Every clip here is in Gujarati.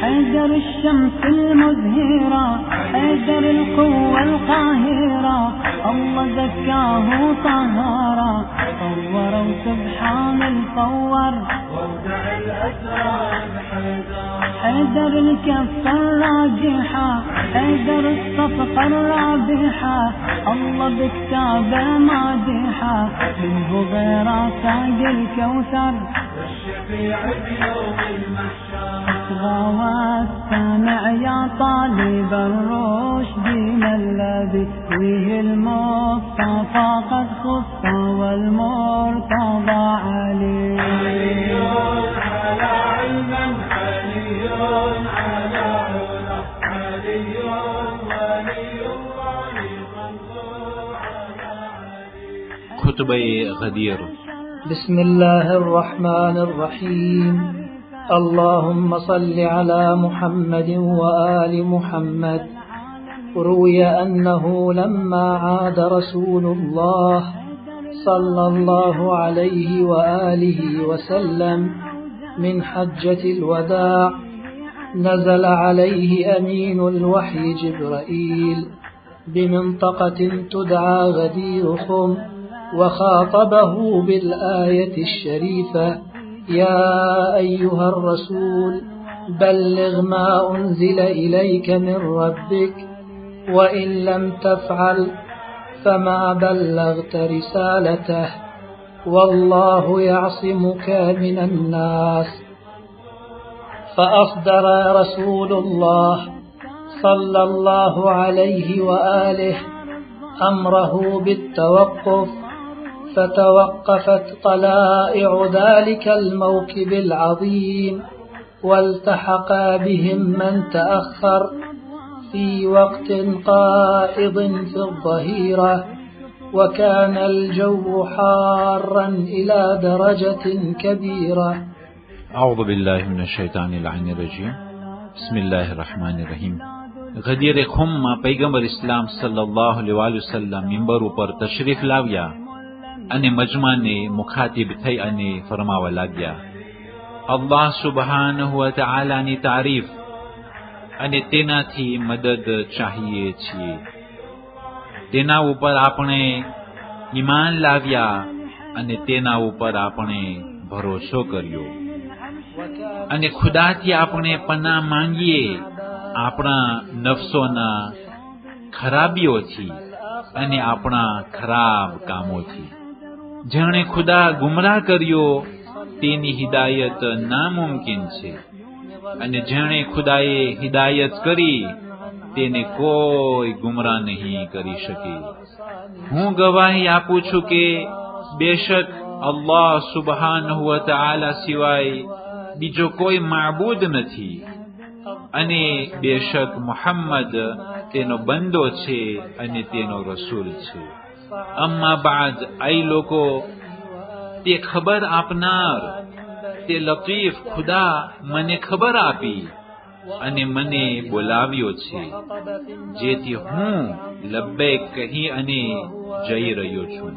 حيدر الشمس المزهرة، حيدر القوة القاهرة، الله زكاه طهارا، صور وسبحان الصور وودع الأسرار حيدر الكفة الراجحة، حيدر الصفقة الرابحة، الله بكتابه مادحة، منه غيره ساق الكوثر والشفيع بيوم المحشر. أصغى واستمع يا طالب الرشد الذي فيه المصطفى قد خص والمرتضى علي. علي على علم، علي على علا، علي ولي الله صلوا على علي. خطبه غدير. بسم الله الرحمن الرحيم. اللهم صل على محمد وآل محمد. روي أنه لما عاد رسول الله صلى الله عليه وآله وسلم من حجة الوداع نزل عليه أمين الوحي جبرائيل بمنطقة تدعى غدير خم، وخاطبه بالآية الشريفة: يا أيها الرسول بلغ ما أنزل إليك من ربك، وإن لم تفعل فما بلغت رسالته، والله يعصمك من الناس. فأصدر رسول الله صلى الله عليه وآله أمره بالتوقف، فتوقفت طلائع ذلك الموكب العظيم، والتحق بهم من تأخر في وقت قائض في الظهيرة، وكان الجو حارا إلى درجة كبيرة. أعوذ بالله من الشیطان اللعین الرجیم. بسم الله الرحمن الرحیم. غدیر خم માં પૈગંબર ઇસ્લામ સલ્લલ્લાહુ અલૈહિ વસલ્લમ મિંબર ઉપર તશરીફ લાવ્યા અને મજમાને મુખાતિબ થઈ અને ફરમાવા લાગ્યા: અલ્લાહ સુબહાનહુ વ તઆલાની તારીફ અને તેનાથી મદદ ચાહીએ છીએ. તેના ઉપર આપણે ઈમાન લાવ્યા અને તેના ઉપર આપણે ભરોસો કર્યો, અને ખુદાથી આપણે પનાહ માંગીએ આપણા નફસોના ખરાબીઓથી અને આપણા ખરાબ કામોથી. જેણે ખુદા ગુમરાહ કર્યો તેની હિદાયત નામુમકિન છે, અને જેણે ખુદાએ હિદાયત કરી તેને કોઈ ગુમરાહ નહીં કરી શકે. હું ગવાહી આપું છું કે બેશક અલ્લાહ સુબહાનહુ વ તઆલા સિવાય બીજો કોઈ માબૂદ નથી, અને બેશક મુહમ્મદ તેનો બંદો છે અને તેનો રસૂલ છે. અમ્મા બાદ, આઈ લોકો, તે ખબર આપનાર, તે લતીફ ખુદા મને ખબર આપી અને મને બોલાવ્યો છે, જેથી હું લબ્બૈક કહી અને જઈ રહ્યો છું,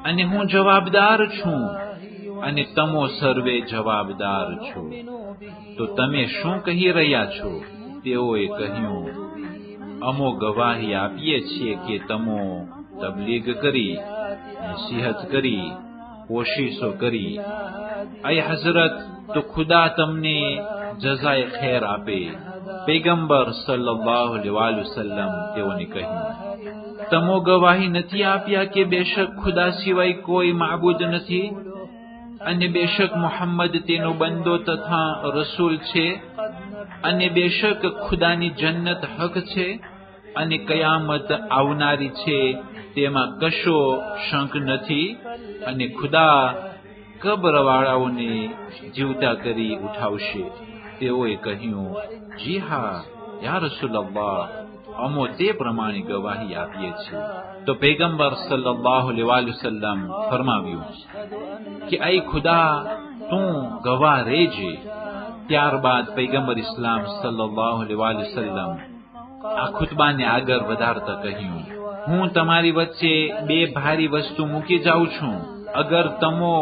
અને હું જવાબદાર છું અને તમો સર્વે જવાબદાર છો. તો તમે શું કહી રહ્યા છો? તેઓએ કહ્યું: અમો ગવાહી આપીએ છીએ કે તમો તબલીગ કરી, નસીહત કરી, કોશિશો કરી. અય હઝરત, તો ખુદા તમને જઝાએ ખૈર આપે. પૈગંબર સલ્લલ્લાહુ અલૈહિ વસલ્લમ તેઓને કહ્યું: તમો ગવાહી નથી આપ્યા કે બેશક ખુદા સિવાય કોઈ માબૂદ નથી, અને બેશક મુહમ્મદ તેનો બંદો તથા રસૂલ છે, અને બેશક ખુદાની જન્નત હક છે, અને કયામત આવનારી છે તેમાં કશો શંક નથી, અને ખુદા કબ્રવાળાઓને જીવતા કરી ઉઠાવશે. તેઓએ કહ્યું: જી હા યા રસૂલલ્લાહ, અમો તે પ્રમાણે ગવાહી આપીએ છીએ. તો પૈગંબર સલ્લલ્લાહુ અલૈહિ વસલ્લમ ફરમાવ્યું કે આઈ ખુદા, તું ગવાહ રહેજે. ત્યારબાદ પૈગંબર ઇસ્લામ સલ્લલ્લાહુ અલૈહિ વસલ્લમ આ ખુતબાને આગળ વધારતા કહ્યું, હું તમારી વચ્ચે બે ભારી વસ્તુ મૂકી જાઉં છું. અગર તમો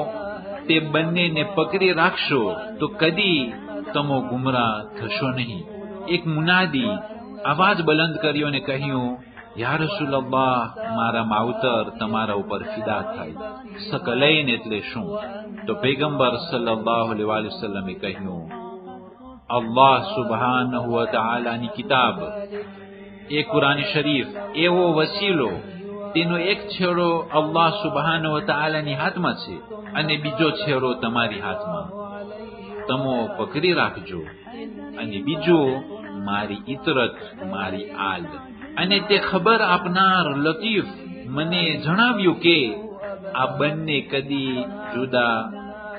તે બંનેને પકડી રાખશો તો કદી તમો ગુમરાહ થશો નહીં. એક મુનાદી અવાજ બલંદ કર્યો અને કહ્યું, યા રસૂલલ્લાહ, મારા માવતર તમારા ઉપર ફિદા થાય. સકલૈન એટલે શું? તો પૈગંબર સલ્લલ્લાહુ અલૈહિ વસલ્લમે કહ્યું, અલ્લાહ સુબ્હાનહુ વ તઆલાની કિતાબ, એ કુરાન શરીફ એવો વસીલો, તેનો એક છેડો અલ્લાહ સુબ્હાનહુ વ તઆલાની હાથમાં છે અને બીજો છેડો તમારી હાથમાં. તમો પકડી રાખજો. અને બીજું મારી ઇતરત, મારી આલ. અને તે ખબર આપનાર લતીફ મને જણાવ્યું કે આ બંને કદી જુદા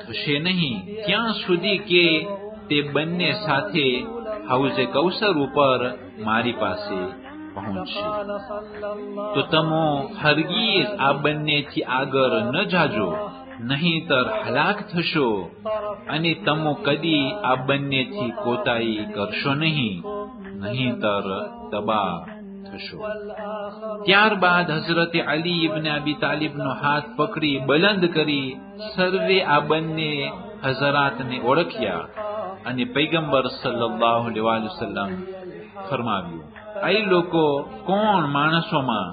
થશે નહીં ત્યાં સુધી કે તે બંને સાથે હૌઝે કૌસર ઉપર મારી પાસે પહોંચશે. તો તમો હરગીઝ આ બંનેથી આગળ ન જાજો, નહીંતર હલાક થશો. અને તમો કદી આ બંનેથી કોતાઈ કરશો નહીં, નહીંતર તબાહ થશો. ત્યારબાદ હઝરતે અલી ઇબ્ન અબી તાલિબનો હાથ પકડી બલંદ કરી સર્વે આ બંને હઝરાતને ઓળખ્યા અને પૈગંબર સલ્લલ્લાહુ અલૈહિ વસલ્લમ ફરમાવ્યું, એ લોકો કોણ માણસોમાં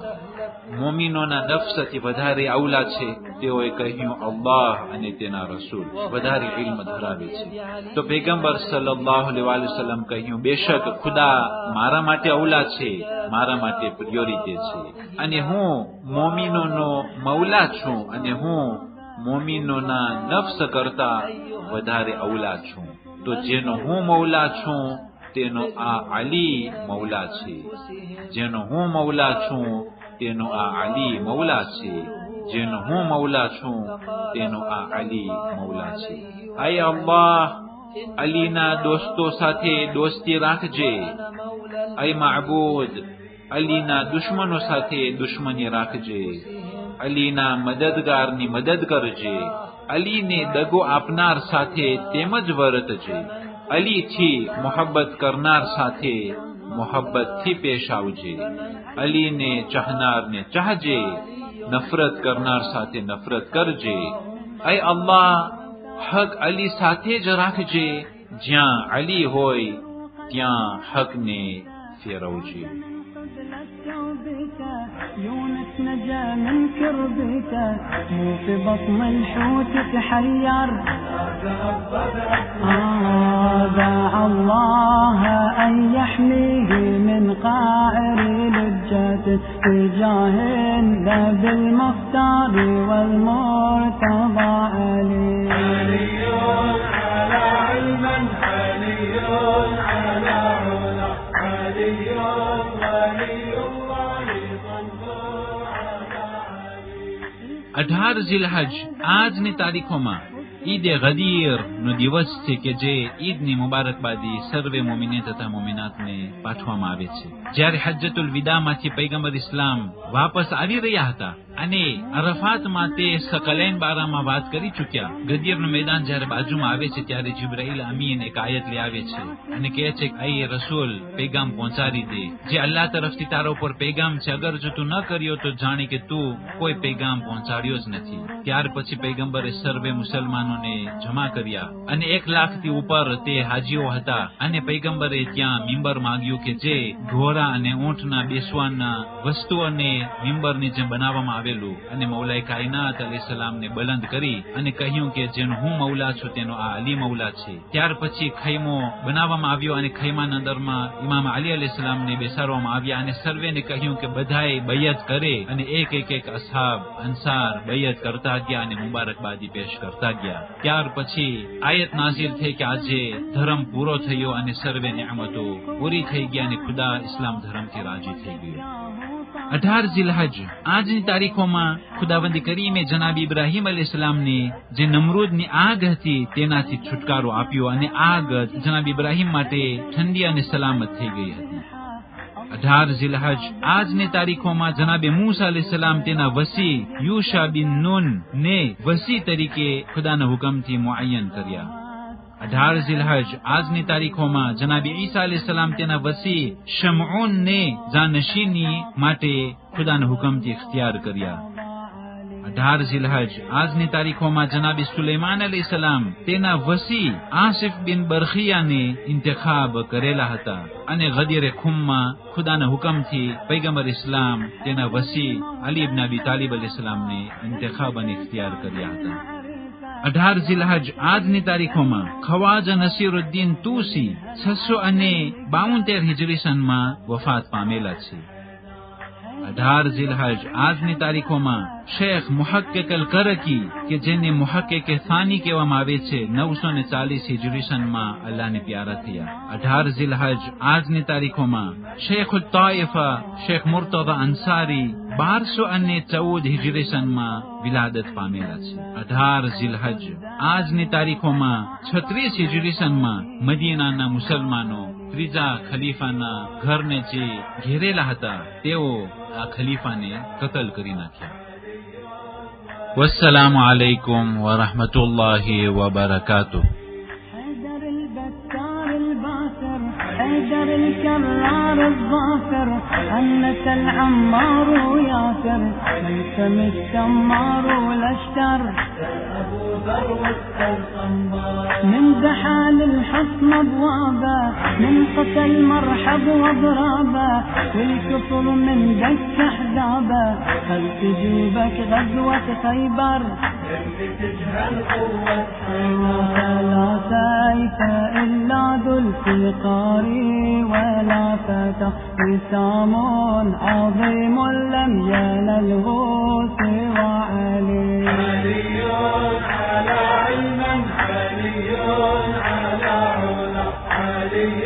મોમીનોના નફસથી વધારે અવલા છે? તેઓએ કહ્યું, અલ્લાહ અને તેના રસૂલ વધારે ઇલ્મ ધરાવે છે. તો પૈગંબર સલ્લલ્લાહુ અલૈહિ વસલ્લમ કહ્યું, બેશક ખુદા મારા માટે અવલા છે, મારા માટે પ્રિયોરિટી છે. અને હું મોમીનોનો મૌલા છું અને હું મોમીનોના નફ્સ કરતા વધારે અવલા છું. તો જેનો હું મૌલા છું તેનો આ અલી મૌલા છે. જેનો હું મૌલા છું તેનો આ અલી મૌલા છે. જેનો હું મૌલા છું તેનો આ અલી મૌલા છે. આય અલ્લાહ, અલીના દોસ્તો સાથે દોસ્તી રાખજે. આય માબૂદ, અલીના દુશ્મનો સાથે દુશ્મની રાખજે. અલીના મદદગારની મદદ કરજે. અલીને દગો આપનાર સાથે તેમજ વર્તજે. અલીથી મોહબ્બત કરનાર સાથે મોહબ્બતથી પેશ આવજે. અલીને ચાહનારને ચાહજે, નફરત કરનાર સાથે નફરત કરજે. ऐ अल्लाह हक अली साथे ज રાખજે, જ્યાં અલી હોય ત્યાં હકને ફેરવજે. يونس نجا من كربته مو في بطن الحوت تحير دعا الله أن يحميه من قاعر لجته في جاه النبي المختار والمرتضى علي. علي على علم، علي على علا، علي ولي الله صلوا على علي. 18 ઝિલહજ આજની તારીખોમાં ઈદ ગદીર નો દિવસ છે કે જે ઈદની મુબારકબાદી સર્વે મોમિને તથા મોમિનાતને પાઠવવામાં આવે છે. જ્યારે હજ્જતુલ વિદામાંથી પૈગંબર ઇસ્લામ વાપસ આવી રહ્યા હતા અને અરફાતમાં તે સકલૈન બારામાં વાત કરી ચૂક્યા. ગદીરનું મેદાન જ્યારે બાજુમાં આવે છે ત્યારે જિબ્રાઈલ અમીન એક આયત લઈ આવે છે અને કહે છે કે એ રસૂલ પેગામ પહોંચાડી દે, જે અલ્લાહ તરફથી તારા ઉપર પેગામ છે. અગર જો તું ન કર્યો તો જાણે કે તું કોઈ પેગામ પહોંચાડ્યો જ નથી. ત્યાર પછી પૈગંબરે સર્વે મુસલમાનોને જમા કર્યા અને 1 લાખથી ઉપર તે હાજીઓ હતા અને પૈગંબરે ત્યાં મિંબર માંગ્યું કે જે ઘોડા અને ઊંટના બેસવાના વસ્તુઓને મિંબરની જેમ બનાવવામાં આવેલું, અને મૌલાએ કાયનાત અલૈહિસ્સલામને બલંદ કરી અને કહ્યું કે જેનો હું મૌલા છું તેનો આ અલી મૌલા છે. ત્યાર પછી ખૈમો બનાવવામાં આવ્યો અને ખૈમાના અંદરમાં ઇમામ અલી અલૈહિસ્સલામને બેસાડવામાં આવ્યા અને સર્વેને કહ્યું કે બધાએ બૈયત કરે અને એક અસહાબ અંસાર બૈયત કરતા ગયા અને મુબારકબાદી પેશ કરતા ગયા. ત્યાર પછી આયત નાઝિલ થઈ કે આજે ધર્મ પૂરો થયો અને સર્વે નિઅમતો પૂરી થઈ ગયા અને ખુદા ઇસ્લામ ધર્મથી રાજી થઈ ગયો. 18 ઝિલહજ આજની તારીખોમાં ખુદાવંદ કરીમે જનાબ ઇબ્રાહીમ અલૈહિસ્સલામને જે નમરૂદની આગ હતી તેનાથી છુટકારો આપ્યો અને આગ જનાબ ઇબ્રાહીમ માટે ઠંડી અને સલામત થઈ ગઈ હતી. 18 ઝિલહજ આજની તારીખોમાં જનાબે મૂસા અલૈહિસ્સલામ તેના વસી યુશા બિન નૂન ને વસી તરીકે ખુદાના હુકમથી મુઅય્યન કર્યા. 18 ઝિલહજ આજની તારીખોમાં જનાબી ઈસા અલૈહિસ્સલામ તેના વસી શમઉનને જાનશીની માટે ખુદાના હુકમથી ઇખ્તિયાર કર્યા. 18 ઝિલહજ આજની તારીખોમાં જનાબી સુલેમાન અલૈહિસ્સલામ તેના વસી આસિફ બિન બરખિયાને ઇન્તખાબ કરેલા હતા અને ગદીર ખુમમાં ખુદાના હુકમથી પૈગંબર ઇસ્લામ તેના વસી અલી ઇબ્ન અબી તાલિબ અલૈહિસ્સલામને ઇન્તખાબ અને ઇખ્તિયાર કર્યા હતા. 18 ઝિલહજ આજની તારીખોમાં ખ્વાજા નસીરુદ્દીન તૂસી 672 હિજરી સનમાં વફાત પામેલા છે. 18 ઝિલહજ આજની તારીખોમાં શેખ મુહક્કિક અલ કરકી કે જેને મુહક્કિક સાની કહેવામાં આવે છે 940 હિજરી સનમાં અલ્લાહને પ્યારા થયા. 18 ઝિલહજ આજની તારીખોમાં શેખ તાઇફા શેખ મુર્તઝા અંસારી 1214 હિજરી સનમાં વિલાદત પામેલા છે. 18 ઝિલહજ આજની તારીખોમાં 36 હિજરી સનમાં મદીનાના મુસલમાનો ત્રીજા ખલીફાના ઘરને જે ઘેરેલા હતા તેઓ આ ખલીફાને કતલ કરી નાખ્યા. વસ્સલામુ અલૈકુમ વરહમતુલ્લાહિ વબરકાતુહ. حيدر الكرار الظافر أنت العمار ياسر ميسم الشمار والأشتر أبو ذروة الصنبار من زحال الحصن أبوابا من قتل مرحب وضرابا والكفر من دك أحزابا خل تجيبك غزوة خيبر تجهل قوة لا سيف إلا ذو الفقار ولا فتى وسام عظيم لم ينله سوى علي. علي على علم علي على علا علي